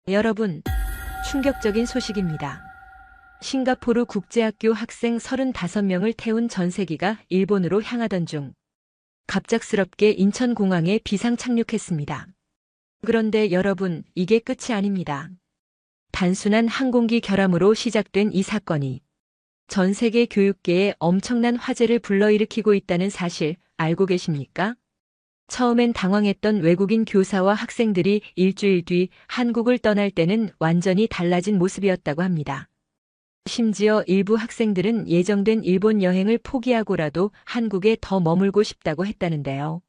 여러분, 충격적인 소식입니다. 싱가포르 국제학교 학생 35명을 태운 전세기가 일본으로 향하던 중 갑작스럽게 인천공항에 비상 착륙했습니다. 그런데 여러분, 이게 끝이 아닙니다. 단순한 항공기 결함으로 시작된 이 사건이 전 세계 교육계에 엄청난 화제를 불러일으키고 있다는 사실 알고 계십니까? 처음엔 당황했던 외국인 교사와 학생들이 일주일 뒤 한국을 떠날 때는 완전히 달라진 모습이었다고 합니다. 심지어 일부 학생들은 예정된 일본 여행을 포기하고라도 한국에 더 머물고 싶다고 했다는데요.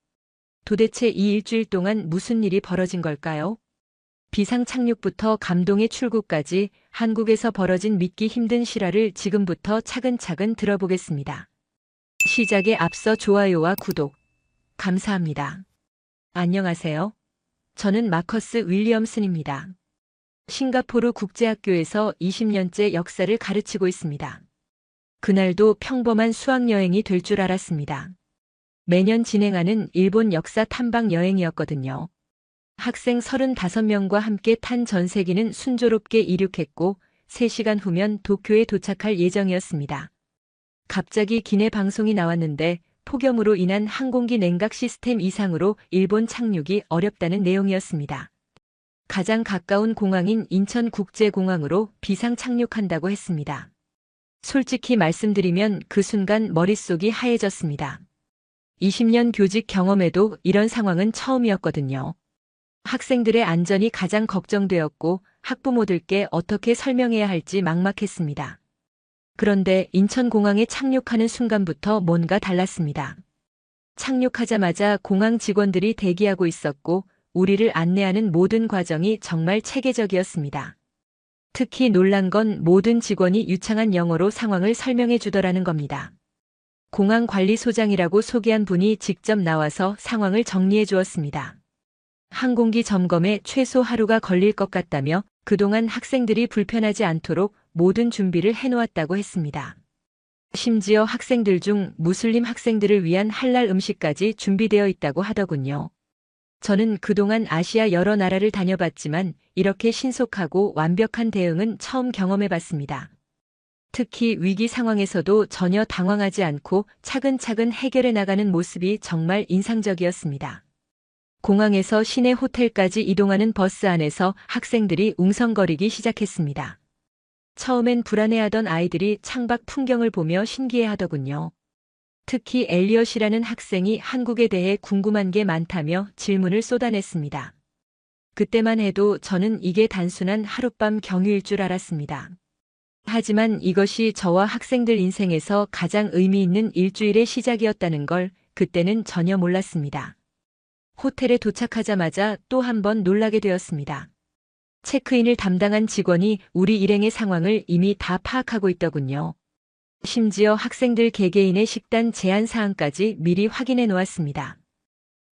도대체 이 일주일 동안 무슨 일이 벌어진 걸까요? 비상 착륙부터 감동의 출구까지 한국에서 벌어진 믿기 힘든 실화를 지금부터 차근차근 들어보겠습니다. 시작에 앞서 좋아요와 구독 감사합니다. 안녕하세요. 저는 마커스 윌리엄슨입니다. 싱가포르 국제학교에서 20년째 역사를 가르치고 있습니다. 그날도 평범한 수학여행이 될 줄 알았습니다. 매년 진행하는 일본 역사 탐방 여행이었거든요. 학생 35명과 함께 탄 전세기는 순조롭게 이륙했고 3시간 후면 도쿄에 도착할 예정이었습니다. 갑자기 기내 방송이 나왔는데 폭염으로 인한 항공기 냉각 시스템 이상으로 일본 착륙이 어렵다는 내용이었습니다. 가장 가까운 공항인 인천국제공항으로 비상 착륙한다고 했습니다. 솔직히 말씀드리면 그 순간 머릿속이 하얘졌습니다. 20년 교직 경험에도 이런 상황은 처음이었거든요. 학생들의 안전이 가장 걱정되었고 학부모들께 어떻게 설명해야 할지 막막했습니다. 그런데 인천공항에 착륙하는 순간부터 뭔가 달랐습니다. 착륙하자마자 공항 직원들이 대기하고 있었고 우리를 안내하는 모든 과정이 정말 체계적이었습니다. 특히 놀란 건 모든 직원이 유창한 영어로 상황을 설명해 주더라는 겁니다. 공항관리소장이라고 소개한 분이 직접 나와서 상황을 정리해 주었습니다. 항공기 점검에 최소 하루가 걸릴 것 같다며 그동안 학생들이 불편하지 않도록 모든 준비를 해놓았다고 했습니다. 심지어 학생들 중 무슬림 학생들을 위한 할랄 음식까지 준비되어 있다고 하더군요. 저는 그동안 아시아 여러 나라를 다녀봤지만 이렇게 신속하고 완벽한 대응은 처음 경험해봤습니다. 특히 위기 상황에서도 전혀 당황하지 않고 차근차근 해결해 나가는 모습이 정말 인상적이었습니다. 공항에서 시내 호텔까지 이동하는 버스 안에서 학생들이 웅성거리기 시작했습니다. 처음엔 불안해하던 아이들이 창밖 풍경을 보며 신기해하더군요. 특히 엘리엇이라는 학생이 한국에 대해 궁금한 게 많다며 질문을 쏟아냈습니다. 그때만 해도 저는 이게 단순한 하룻밤 경유일 줄 알았습니다. 하지만 이것이 저와 학생들 인생에서 가장 의미 있는 일주일의 시작이었다는 걸 그때는 전혀 몰랐습니다. 호텔에 도착하자마자 또 한 번 놀라게 되었습니다. 체크인을 담당한 직원이 우리 일행의 상황을 이미 다 파악하고 있더군요. 심지어 학생들 개개인의 식단 제한 사항까지 미리 확인해 놓았습니다.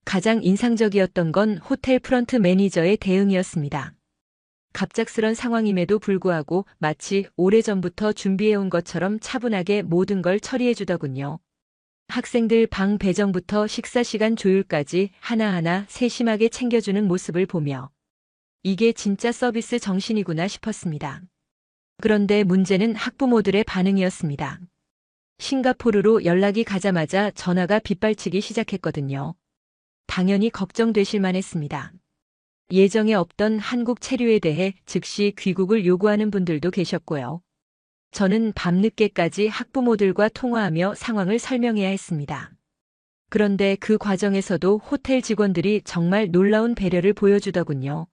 가장 인상적이었던 건 호텔 프런트 매니저의 대응이었습니다. 갑작스런 상황임에도 불구하고 마치 오래전부터 준비해온 것처럼 차분하게 모든 걸 처리해 주더군요. 학생들 방 배정부터 식사 시간 조율까지 하나하나 세심하게 챙겨주는 모습을 보며 이게 진짜 서비스 정신이구나 싶었습니다. 그런데 문제는 학부모들의 반응이었습니다. 싱가포르로 연락이 가자마자 전화가 빗발치기 시작했거든요. 당연히 걱정되실 만했습니다. 예정에 없던 한국 체류에 대해 즉시 귀국을 요구하는 분들도 계셨고요. 저는 밤늦게까지 학부모들과 통화하며 상황을 설명해야 했습니다. 그런데 그 과정에서도 호텔 직원들이 정말 놀라운 배려를 보여주더군요.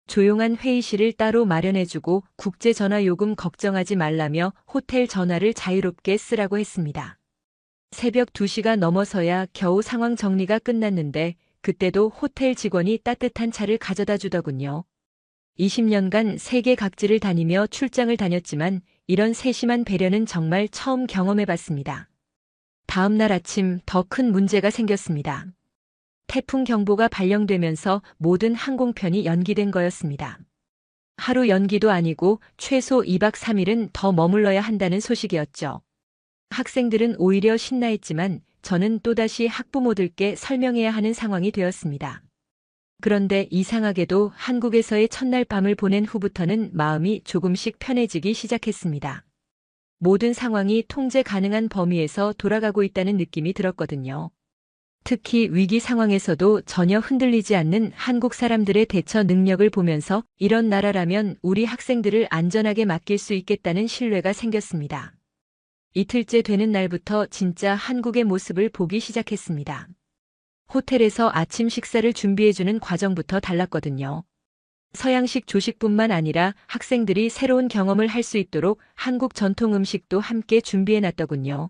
조용한 회의실을 따로 마련해주고 국제전화 요금 걱정하지 말라며 호텔 전화를 자유롭게 쓰라고 했습니다. 새벽 2시가 넘어서야 겨우 상황 정리가 끝났는데 그때도 호텔 직원이 따뜻한 차를 가져다 주더군요. 20년간 세계 각지를 다니며 출장을 다녔지만 이런 세심한 배려는 정말 처음 경험해봤습니다. 다음 날 아침 더 큰 문제가 생겼습니다. 태풍 경보가 발령되면서 모든 항공편이 연기된 거였습니다. 하루 연기도 아니고 최소 2박 3일은 더 머물러야 한다는 소식이었죠. 학생들은 오히려 신나했지만 저는 또다시 학부모들께 설명해야 하는 상황이 되었습니다. 그런데 이상하게도 한국에서의 첫날 밤을 보낸 후부터는 마음이 조금씩 편해지기 시작했습니다. 모든 상황이 통제 가능한 범위에서 돌아가고 있다는 느낌이 들었거든요. 특히 위기 상황에서도 전혀 흔들리지 않는 한국 사람들의 대처 능력을 보면서 이런 나라라면 우리 학생들을 안전하게 맡길 수 있겠다는 신뢰가 생겼습니다. 이틀째 되는 날부터 진짜 한국의 모습을 보기 시작했습니다. 호텔에서 아침 식사를 준비해주는 과정부터 달랐거든요. 서양식 조식뿐만 아니라 학생들이 새로운 경험을 할 수 있도록 한국 전통 음식도 함께 준비해놨더군요.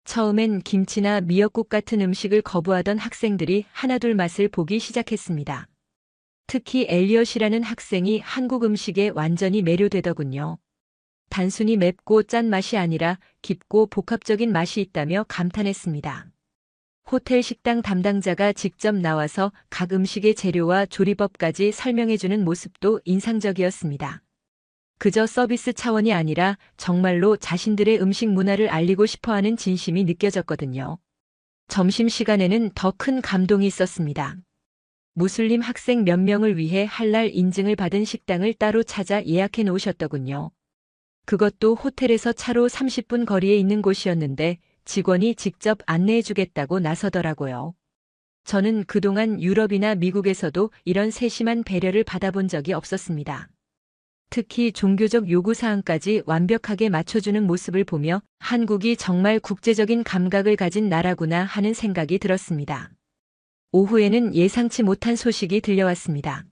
처음엔 김치나 미역국 같은 음식을 거부하던 학생들이 하나둘 맛을 보기 시작했습니다. 특히 엘리엇이라는 학생이 한국 음식에 완전히 매료되더군요. 단순히 맵고 짠 맛이 아니라 깊고 복합적인 맛이 있다며 감탄했습니다. 호텔 식당 담당자가 직접 나와서 각 음식의 재료와 조리법까지 설명해주는 모습도 인상적이었습니다. 그저 서비스 차원이 아니라 정말로 자신들의 음식 문화를 알리고 싶어하는 진심이 느껴졌거든요. 점심시간에는 더 큰 감동이 있었습니다. 무슬림 학생 몇 명을 위해 할랄 인증을 받은 식당을 따로 찾아 예약해 놓으셨더군요. 그것도 호텔에서 차로 30분 거리에 있는 곳이었는데 직원이 직접 안내해 주겠다고 나서더라고요. 저는 그동안 유럽이나 미국에서도 이런 세심한 배려를 받아본 적이 없었습니다. 특히 종교적 요구사항까지 완벽하게 맞춰주는 모습을 보며 한국이 정말 국제적인 감각을 가진 나라구나 하는 생각이 들었습니다. 오후에는 예상치 못한 소식이 들려왔습니다.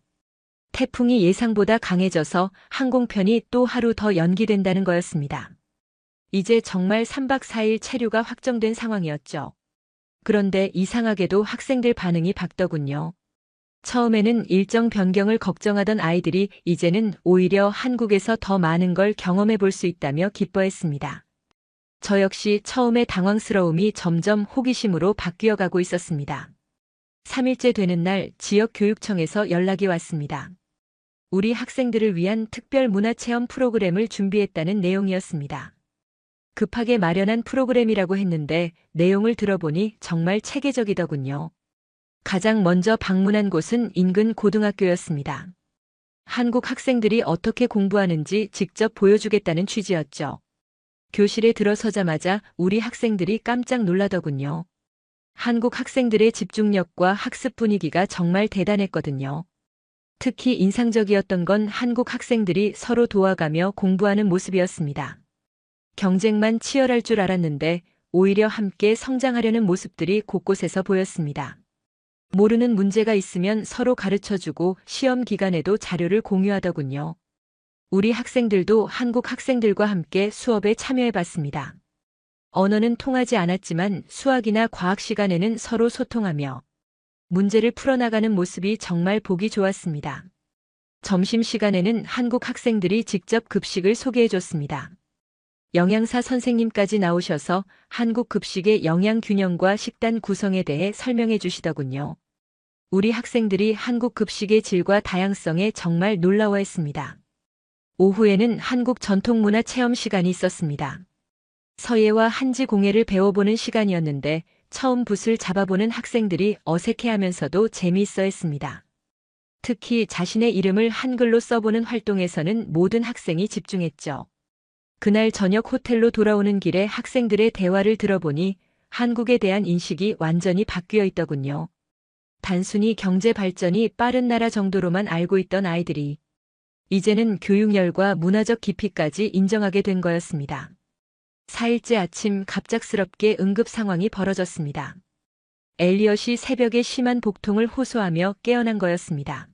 태풍이 예상보다 강해져서 항공편이 또 하루 더 연기된다는 거였습니다. 이제 정말 3박 4일 체류가 확정된 상황이었죠. 그런데 이상하게도 학생들 반응이 밝더군요. 처음에는 일정 변경을 걱정하던 아이들이 이제는 오히려 한국에서 더 많은 걸 경험해 볼 수 있다며 기뻐했습니다. 저 역시 처음에 당황스러움이 점점 호기심으로 바뀌어 가고 있었습니다. 3일째 되는 날 지역 교육청에서 연락이 왔습니다. 우리 학생들을 위한 특별 문화체험 프로그램을 준비했다는 내용이었습니다. 급하게 마련한 프로그램이라고 했는데 내용을 들어보니 정말 체계적이더군요. 가장 먼저 방문한 곳은 인근 고등학교였습니다. 한국 학생들이 어떻게 공부하는지 직접 보여주겠다는 취지였죠. 교실에 들어서자마자 우리 학생들이 깜짝 놀라더군요. 한국 학생들의 집중력과 학습 분위기가 정말 대단했거든요. 특히 인상적이었던 건 한국 학생들이 서로 도와가며 공부하는 모습이었습니다. 경쟁만 치열할 줄 알았는데 오히려 함께 성장하려는 모습들이 곳곳에서 보였습니다. 모르는 문제가 있으면 서로 가르쳐주고 시험 기간에도 자료를 공유하더군요. 우리 학생들도 한국 학생들과 함께 수업에 참여해봤습니다. 언어는 통하지 않았지만 수학이나 과학 시간에는 서로 소통하며 문제를 풀어나가는 모습이 정말 보기 좋았습니다. 점심시간에는 한국 학생들이 직접 급식을 소개해줬습니다. 영양사 선생님까지 나오셔서 한국 급식의 영양 균형과 식단 구성에 대해 설명해 주시더군요. 우리 학생들이 한국 급식의 질과 다양성에 정말 놀라워했습니다. 오후에는 한국 전통문화 체험 시간이 있었습니다. 서예와 한지 공예를 배워보는 시간이었는데 처음 붓을 잡아보는 학생들이 어색해하면서도 재미있어 했습니다. 특히 자신의 이름을 한글로 써보는 활동에서는 모든 학생이 집중했죠. 그날 저녁 호텔로 돌아오는 길에 학생들의 대화를 들어보니 한국에 대한 인식이 완전히 바뀌어 있더군요. 단순히 경제 발전이 빠른 나라 정도로만 알고 있던 아이들이 이제는 교육열과 문화적 깊이까지 인정하게 된 거였습니다. 4일째 아침 갑작스럽게 응급 상황이 벌어졌습니다. 엘리엇이 새벽에 심한 복통을 호소하며 깨어난 거였습니다.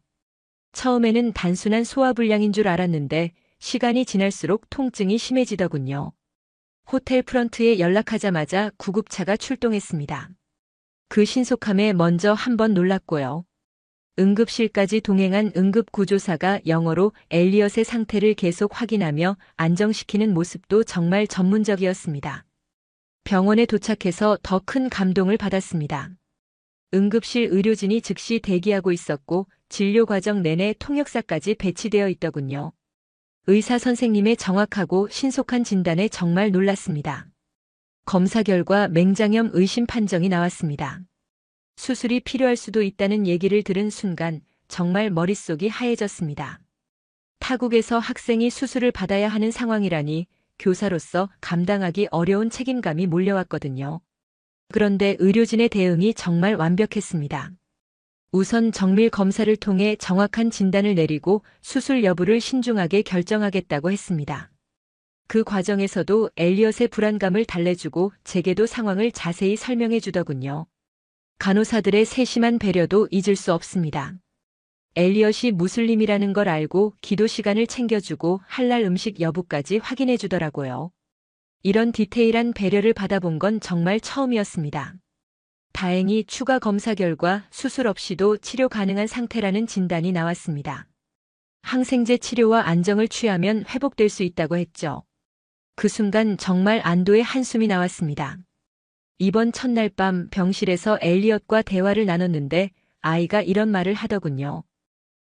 처음에는 단순한 소화불량인 줄 알았는데 시간이 지날수록 통증이 심해지더군요. 호텔 프런트에 연락하자마자 구급차가 출동했습니다. 그 신속함에 먼저 한번 놀랐고요. 응급실까지 동행한 응급구조사가 영어로 엘리엇의 상태를 계속 확인하며 안정시키는 모습도 정말 전문적이었습니다. 병원에 도착해서 더 큰 감동을 받았습니다. 응급실 의료진이 즉시 대기하고 있었고 진료 과정 내내 통역사까지 배치되어 있더군요. 의사 선생님의 정확하고 신속한 진단에 정말 놀랐습니다. 검사 결과 맹장염 의심 판정이 나왔습니다. 수술이 필요할 수도 있다는 얘기를 들은 순간 정말 머릿속이 하얘졌습니다. 타국에서 학생이 수술을 받아야 하는 상황이라니 교사로서 감당하기 어려운 책임감이 몰려왔거든요. 그런데 의료진의 대응이 정말 완벽했습니다. 우선 정밀 검사를 통해 정확한 진단을 내리고 수술 여부를 신중하게 결정하겠다고 했습니다. 그 과정에서도 엘리엇의 불안감을 달래주고 제게도 상황을 자세히 설명해 주더군요. 간호사들의 세심한 배려도 잊을 수 없습니다. 엘리엇이 무슬림이라는 걸 알고 기도 시간을 챙겨주고 할랄 음식 여부까지 확인해 주더라고요. 이런 디테일한 배려를 받아본 건 정말 처음이었습니다. 다행히 추가 검사 결과 수술 없이도 치료 가능한 상태라는 진단이 나왔습니다. 항생제 치료와 안정을 취하면 회복될 수 있다고 했죠. 그 순간 정말 안도의 한숨이 나왔습니다. 입원 첫날 밤 병실에서 엘리엇과 대화를 나눴는데 아이가 이런 말을 하더군요.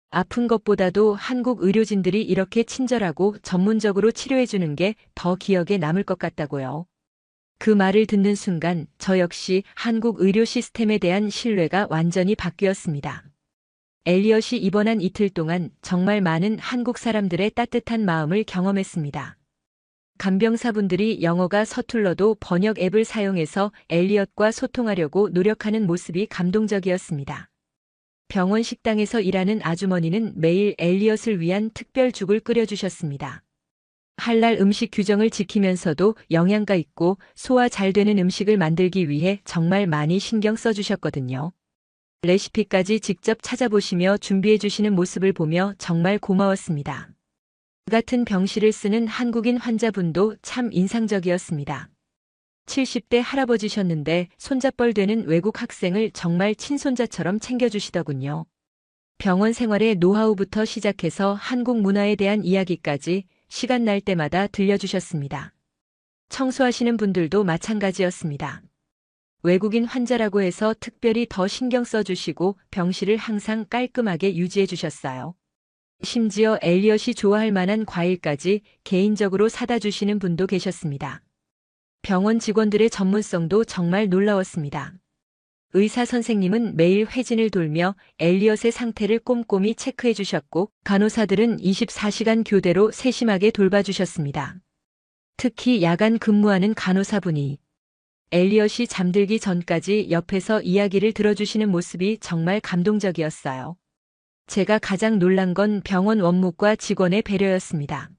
아픈 것보다도 한국 의료진들이 이렇게 친절하고 전문적으로 치료해주는 게 더 기억에 남을 것 같다고요. 그 말을 듣는 순간 저 역시 한국 의료 시스템에 대한 신뢰가 완전히 바뀌었습니다. 엘리엇이 입원한 이틀 동안 정말 많은 한국 사람들의 따뜻한 마음을 경험했습니다. 간병사분들이 영어가 서툴러도 번역 앱을 사용해서 엘리엇과 소통하려고 노력하는 모습이 감동적이었습니다. 병원 식당에서 일하는 아주머니는 매일 엘리엇을 위한 특별 죽을 끓여주셨습니다. 할랄 음식 규정을 지키면서도 영양가 있고 소화 잘 되는 음식을 만들기 위해 정말 많이 신경 써주셨거든요. 레시피까지 직접 찾아보시며 준비해 주시는 모습을 보며 정말 고마웠습니다. 같은 병실을 쓰는 한국인 환자분도 참 인상적이었습니다. 70대 할아버지셨는데 손자뻘 되는 외국 학생을 정말 친손자처럼 챙겨주시더군요. 병원 생활의 노하우부터 시작해서 한국 문화에 대한 이야기까지 시간 날 때마다 들려주셨습니다. 청소하시는 분들도 마찬가지였습니다. 외국인 환자라고 해서 특별히 더 신경 써주시고 병실을 항상 깔끔하게 유지해 주셨어요. 심지어 엘리엇이 좋아할 만한 과일까지 개인적으로 사다 주시는 분도 계셨습니다. 병원 직원들의 전문성도 정말 놀라웠습니다. 의사 선생님은 매일 회진을 돌며 엘리엇의 상태를 꼼꼼히 체크해 주셨고 간호사들은 24시간 교대로 세심하게 돌봐주셨습니다. 특히 야간 근무하는 간호사분이 엘리엇이 잠들기 전까지 옆에서 이야기를 들어주시는 모습이 정말 감동적이었어요. 제가 가장 놀란 건 병원 원무과 직원의 배려였습니다.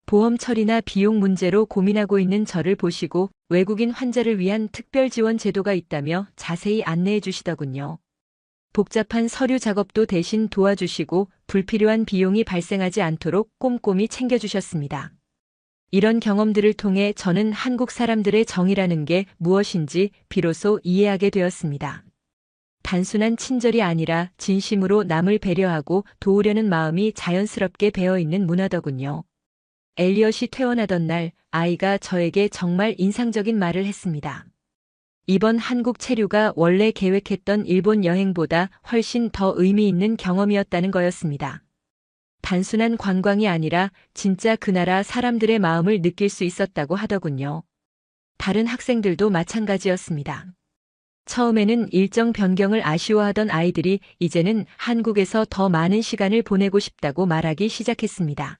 보험 처리나 비용 문제로 고민하고 있는 저를 보시고 외국인 환자를 위한 특별 지원 제도가 있다며 자세히 안내해 주시더군요. 복잡한 서류 작업도 대신 도와주시고 불필요한 비용이 발생하지 않도록 꼼꼼히 챙겨주셨습니다. 이런 경험들을 통해 저는 한국 사람들의 정이라는 게 무엇인지 비로소 이해하게 되었습니다. 단순한 친절이 아니라 진심으로 남을 배려하고 도우려는 마음이 자연스럽게 배어있는 문화더군요. 엘리엇이 퇴원하던 날 아이가 저에게 정말 인상적인 말을 했습니다. 이번 한국 체류가 원래 계획했던 일본 여행보다 훨씬 더 의미 있는 경험이었다는 거였습니다. 단순한 관광이 아니라 진짜 그 나라 사람들의 마음을 느낄 수 있었다고 하더군요. 다른 학생들도 마찬가지였습니다. 처음에는 일정 변경을 아쉬워하던 아이들이 이제는 한국에서 더 많은 시간을 보내고 싶다고 말하기 시작했습니다.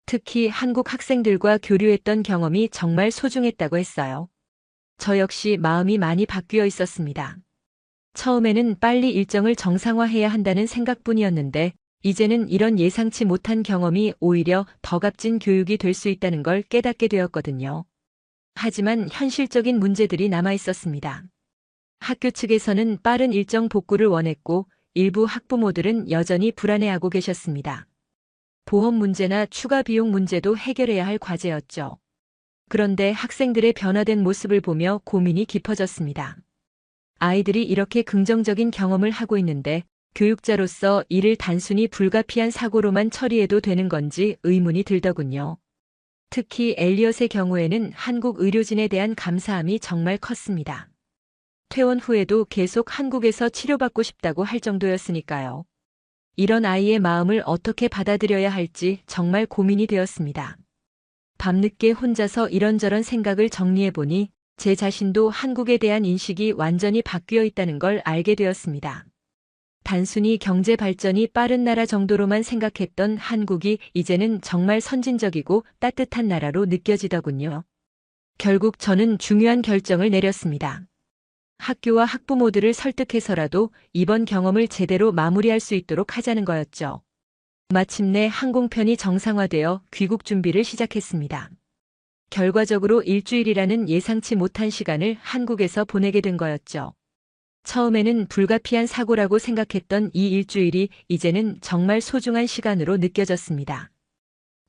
특히 한국 학생들과 교류했던 경험이 정말 소중했다고 했어요. 저 역시 마음이 많이 바뀌어 있었습니다. 처음에는 빨리 일정을 정상화해야 한다는 생각뿐이었는데 이제는 이런 예상치 못한 경험이 오히려 더 값진 교육이 될 수 있다는 걸 깨닫게 되었거든요. 하지만 현실적인 문제들이 남아 있었습니다. 학교 측에서는 빠른 일정 복구를 원했고 일부 학부모들은 여전히 불안해하고 계셨습니다. 보험 문제나 추가 비용 문제도 해결해야 할 과제였죠. 그런데 학생들의 변화된 모습을 보며 고민이 깊어졌습니다. 아이들이 이렇게 긍정적인 경험을 하고 있는데 교육자로서 이를 단순히 불가피한 사고로만 처리해도 되는 건지 의문이 들더군요. 특히 엘리엇의 경우에는 한국 의료진에 대한 감사함이 정말 컸습니다. 퇴원 후에도 계속 한국에서 치료받고 싶다고 할 정도였으니까요. 이런 아이의 마음을 어떻게 받아들여야 할지 정말 고민이 되었습니다. 밤늦게 혼자서 이런저런 생각을 정리해보니 제 자신도 한국에 대한 인식이 완전히 바뀌어 있다는 걸 알게 되었습니다. 단순히 경제 발전이 빠른 나라 정도로만 생각했던 한국이 이제는 정말 선진적이고 따뜻한 나라로 느껴지더군요. 결국 저는 중요한 결정을 내렸습니다. 학교와 학부모들을 설득해서라도 이번 경험을 제대로 마무리할 수 있도록 하자는 거였죠. 마침내 항공편이 정상화되어 귀국 준비를 시작했습니다. 결과적으로 일주일이라는 예상치 못한 시간을 한국에서 보내게 된 거였죠. 처음에는 불가피한 사고라고 생각했던 이 일주일이 이제는 정말 소중한 시간으로 느껴졌습니다.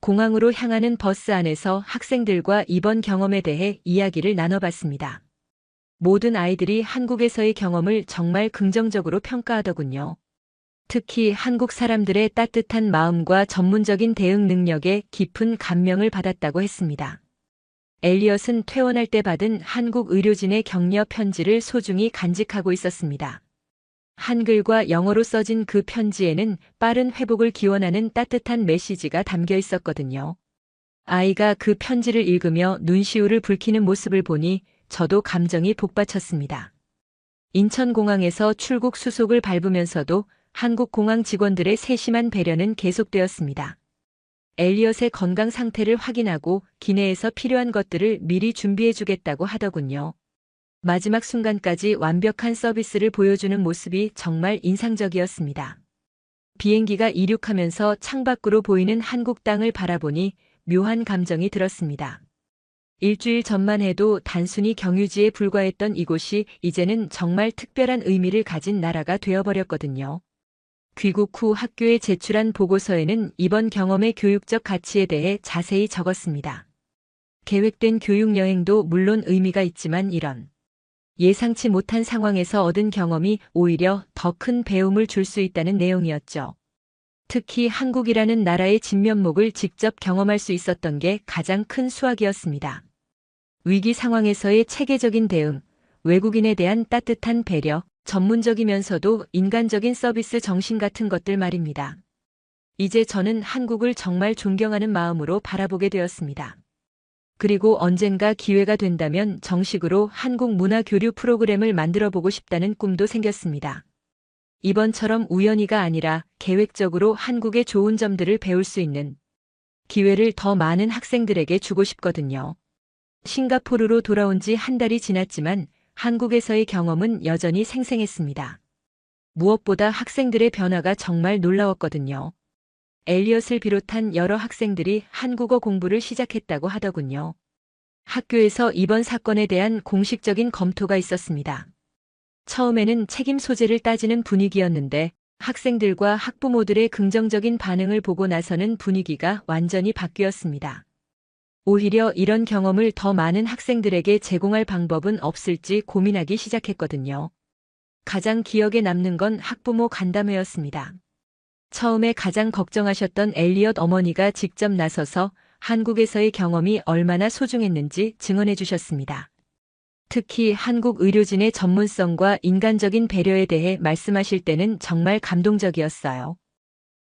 공항으로 향하는 버스 안에서 학생들과 이번 경험에 대해 이야기를 나눠봤습니다. 모든 아이들이 한국에서의 경험을 정말 긍정적으로 평가하더군요. 특히 한국 사람들의 따뜻한 마음과 전문적인 대응 능력에 깊은 감명을 받았다고 했습니다. 엘리엇은 퇴원할 때 받은 한국 의료진의 격려 편지를 소중히 간직하고 있었습니다. 한글과 영어로 써진 그 편지에는 빠른 회복을 기원하는 따뜻한 메시지가 담겨 있었거든요. 아이가 그 편지를 읽으며 눈시울을 붉히는 모습을 보니 저도 감정이 복받쳤습니다. 인천공항에서 출국 수속을 밟으면서도 한국 공항 직원들의 세심한 배려는 계속되었습니다. 엘리엇의 건강 상태를 확인하고 기내에서 필요한 것들을 미리 준비해주겠다고 하더군요. 마지막 순간까지 완벽한 서비스를 보여주는 모습이 정말 인상적이었습니다. 비행기가 이륙하면서 창밖으로 보이는 한국 땅을 바라보니 묘한 감정이 들었습니다. 일주일 전만 해도 단순히 경유지에 불과했던 이곳이 이제는 정말 특별한 의미를 가진 나라가 되어버렸거든요. 귀국 후 학교에 제출한 보고서에는 이번 경험의 교육적 가치에 대해 자세히 적었습니다. 계획된 교육 여행도 물론 의미가 있지만 이런 예상치 못한 상황에서 얻은 경험이 오히려 더 큰 배움을 줄 수 있다는 내용이었죠. 특히 한국이라는 나라의 진면목을 직접 경험할 수 있었던 게 가장 큰 수확이었습니다. 위기 상황에서의 체계적인 대응, 외국인에 대한 따뜻한 배려, 전문적이면서도 인간적인 서비스 정신 같은 것들 말입니다. 이제 저는 한국을 정말 존경하는 마음으로 바라보게 되었습니다. 그리고 언젠가 기회가 된다면 정식으로 한국 문화 교류 프로그램을 만들어 보고 싶다는 꿈도 생겼습니다. 이번처럼 우연히가 아니라 계획적으로 한국의 좋은 점들을 배울 수 있는 기회를 더 많은 학생들에게 주고 싶거든요. 싱가포르로 돌아온 지 한 달이 지났지만 한국에서의 경험은 여전히 생생했습니다. 무엇보다 학생들의 변화가 정말 놀라웠거든요. 엘리엇을 비롯한 여러 학생들이 한국어 공부를 시작했다고 하더군요. 학교에서 이번 사건에 대한 공식적인 검토가 있었습니다. 처음에는 책임 소재를 따지는 분위기였는데 학생들과 학부모들의 긍정적인 반응을 보고 나서는 분위기가 완전히 바뀌었습니다. 오히려 이런 경험을 더 많은 학생들에게 제공할 방법은 없을지 고민하기 시작했거든요. 가장 기억에 남는 건 학부모 간담회였습니다. 처음에 가장 걱정하셨던 엘리엇 어머니가 직접 나서서 한국에서의 경험이 얼마나 소중했는지 증언해 주셨습니다. 특히 한국 의료진의 전문성과 인간적인 배려에 대해 말씀하실 때는 정말 감동적이었어요.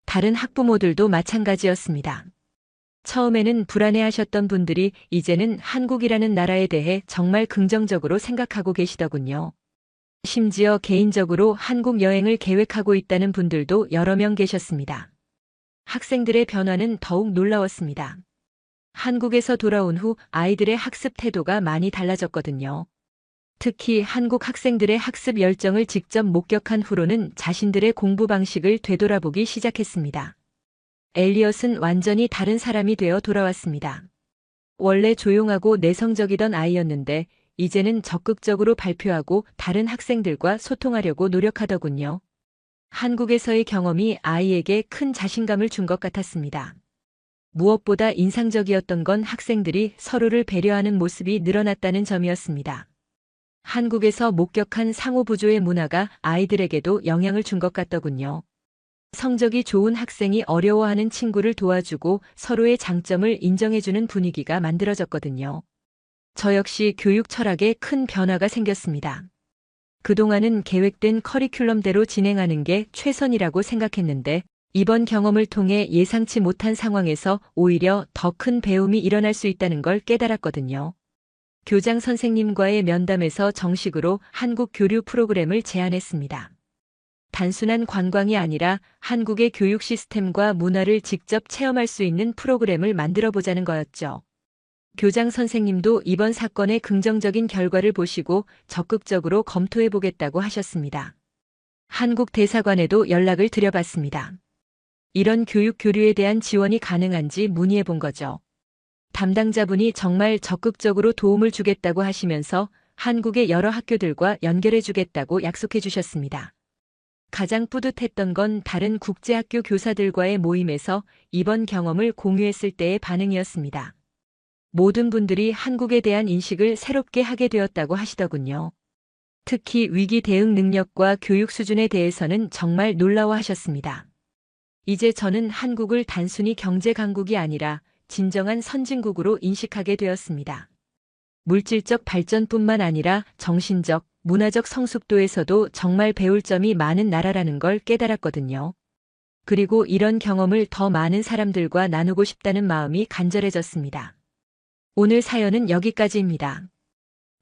다른 학부모들도 마찬가지였습니다. 처음에는 불안해하셨던 분들이 이제는 한국이라는 나라에 대해 정말 긍정적으로 생각하고 계시더군요. 심지어 개인적으로 한국 여행을 계획하고 있다는 분들도 여러 명 계셨습니다. 학생들의 변화는 더욱 놀라웠습니다. 한국에서 돌아온 후 아이들의 학습 태도가 많이 달라졌거든요. 특히 한국 학생들의 학습 열정을 직접 목격한 후로는 자신들의 공부 방식을 되돌아보기 시작했습니다. 엘리엇은 완전히 다른 사람이 되어 돌아왔습니다. 원래 조용하고 내성적이던 아이였는데 이제는 적극적으로 발표하고 다른 학생들과 소통하려고 노력하더군요. 한국에서의 경험이 아이에게 큰 자신감을 준 것 같았습니다. 무엇보다 인상적이었던 건 학생들이 서로를 배려하는 모습이 늘어났다는 점이었습니다. 한국에서 목격한 상호부조의 문화가 아이들에게도 영향을 준 것 같더군요. 성적이 좋은 학생이 어려워하는 친구를 도와주고 서로의 장점을 인정해주는 분위기가 만들어졌거든요. 저 역시 교육 철학에 큰 변화가 생겼습니다. 그동안은 계획된 커리큘럼대로 진행하는 게 최선이라고 생각했는데 이번 경험을 통해 예상치 못한 상황에서 오히려 더 큰 배움이 일어날 수 있다는 걸 깨달았거든요. 교장 선생님과의 면담에서 정식으로 한국 교류 프로그램을 제안했습니다. 단순한 관광이 아니라 한국의 교육 시스템과 문화를 직접 체험할 수 있는 프로그램을 만들어 보자는 거였죠. 교장 선생님도 이번 사건의 긍정적인 결과를 보시고 적극적으로 검토해 보겠다고 하셨습니다. 한국 대사관에도 연락을 드려봤습니다. 이런 교육 교류에 대한 지원이 가능한지 문의해 본 거죠. 담당자분이 정말 적극적으로 도움을 주겠다고 하시면서 한국의 여러 학교들과 연결해 주겠다고 약속해 주셨습니다. 가장 뿌듯했던 건 다른 국제학교 교사들과의 모임에서 이번 경험을 공유했을 때의 반응이었습니다. 모든 분들이 한국에 대한 인식을 새롭게 하게 되었다고 하시더군요. 특히 위기 대응 능력과 교육 수준에 대해서는 정말 놀라워하셨습니다. 이제 저는 한국을 단순히 경제 강국이 아니라 진정한 선진국으로 인식하게 되었습니다. 물질적 발전뿐만 아니라 정신적, 문화적 성숙도에서도 정말 배울 점이 많은 나라라는 걸 깨달았거든요. 그리고 이런 경험을 더 많은 사람들과 나누고 싶다는 마음이 간절해졌습니다. 오늘 사연은 여기까지입니다.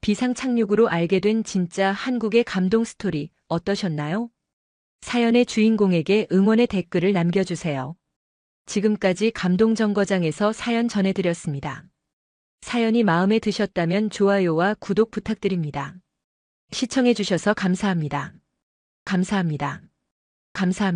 비상 착륙으로 알게 된 진짜 한국의 감동 스토리 어떠셨나요? 사연의 주인공에게 응원의 댓글을 남겨주세요. 지금까지 감동정거장에서 사연 전해드렸습니다. 사연이 마음에 드셨다면 좋아요와 구독 부탁드립니다. 시청해주셔서 감사합니다. 감사합니다. 감사합니다.